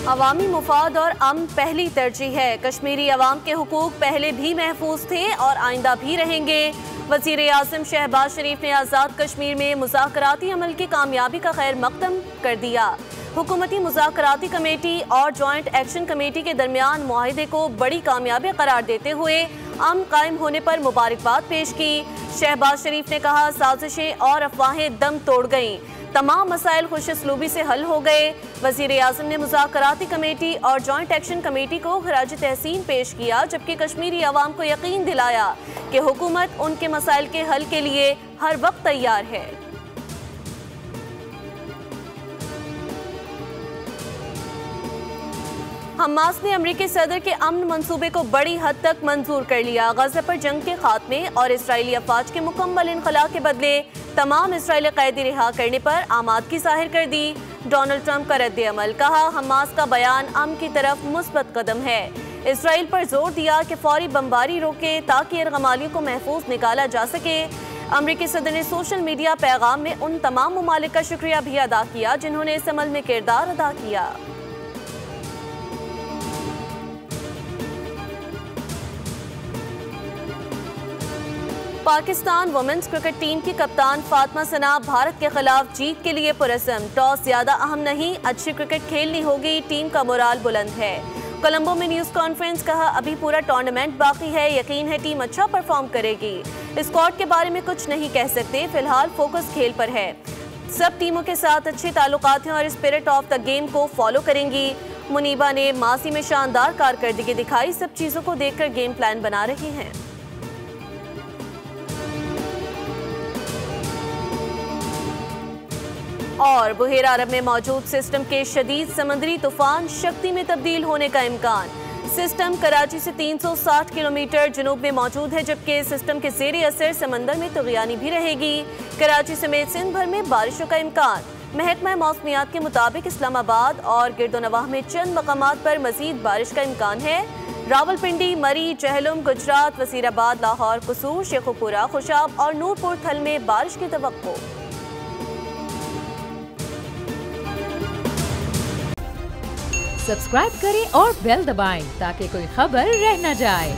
अवामी मुफाद और अमन पहली तरजीह है। कश्मीरी अवाम के हुकूक पहले भी महफूज थे और आइंदा भी रहेंगे। वज़ीर आज़म शहबाज शरीफ ने आज़ाद कश्मीर में मुज़ाकराती अमल की कामयाबी का खैर मक़दम कर दिया। हुकूमती मुज़ाकराती कमेटी और जॉइंट एक्शन कमेटी के दरमियान मुआहिदे को बड़ी कामयाबी करार देते हुए अमन कायम होने पर मुबारकबाद पेश की। शहबाज शरीफ ने कहा, साजिशें और अफवाहें दम तोड़ गईं, तमाम मसाइल खुशअस्लूबी से हल हो गए। वज़ीर आज़म ने मुज़ाकराती कमेटी और जॉइंट एक्शन कमेटी को खराज तहसीन पेश किया, जबकि कश्मीरी अवाम को यकीन दिलाया कि हुकूमत उनके मसाइल के हल के लिए हर वक्त तैयार है। हमास ने अमरीकी सदर के अमन मंसूबे को बड़ी हद तक मंजूर कर लिया। गज़ा पर जंग के खात्मे और इसराइली अफवाज के मुकम्मल इनखला के बदले तमाम इसराइली कैदी रिहा करने पर आमादगी जाहिर कर दी। डोनाल्ड ट्रंप का रद्द अमल, कहा हमास का बयान अमन की तरफ मुस्बत कदम है। इसराइल पर जोर दिया कि फौरी बमबारी रोके ताकि यरगमालियों को महफूज निकाला जा सके। अमरीकी सदर ने सोशल मीडिया पैगाम में उन तमाम ममालिक का शुक्रिया भी अदा किया जिन्होंने इस अमल में किरदार अदा किया। पाकिस्तान वुमेन्स क्रिकेट टीम की कप्तान फातिमा सना भारत के खिलाफ जीत के लिए पुरअज़्म। टॉस ज्यादा अहम नहीं, अच्छी क्रिकेट खेलनी होगी, टीम का मोराल बुलंद है। कोलंबो में न्यूज़ कॉन्फ्रेंस, कहा अभी पूरा टूर्नामेंट बाकी है, यकीन है टीम अच्छा परफॉर्म करेगी। स्क्वाड के बारे में कुछ नहीं कह सकते, फिलहाल फोकस खेल पर है। सब टीमों के साथ अच्छे ताल्लुकात हैं और स्पिरिट ऑफ द गेम को फॉलो करेंगी। मुनीबा ने मासी में शानदार कारकर्दगी दिखाई, सब चीज़ों को देखकर गेम प्लान बना रही हैं। और बुहेरा अरब में मौजूद सिस्टम के शदीद समंदरी तूफान शक्ति में तब्दील होने का इम्कान। सिस्टम कराची से 360 किलोमीटर जनूब में मौजूद है, जबकि सिस्टम के ज़ेरे असर समंदर में तुग़यानी भी रहेगी। कराची समेत सिंध भर में बारिशों का इम्कान। महकमा मौसमियात के मुताबिक इस्लामाबाद और गिरदोनवाह में चंद मकामात पर मजीद बारिश का इम्कान है। रावलपिंडी, मरी, जहलुम, गुजरात, वसीराबाद, लाहौर, कसूर, शेखुपुरा, खुशाब और नूरपुर थल में बारिश की तवक्को। सब्सक्राइब करें और बेल दबाएं ताकि कोई खबर रह न जाए।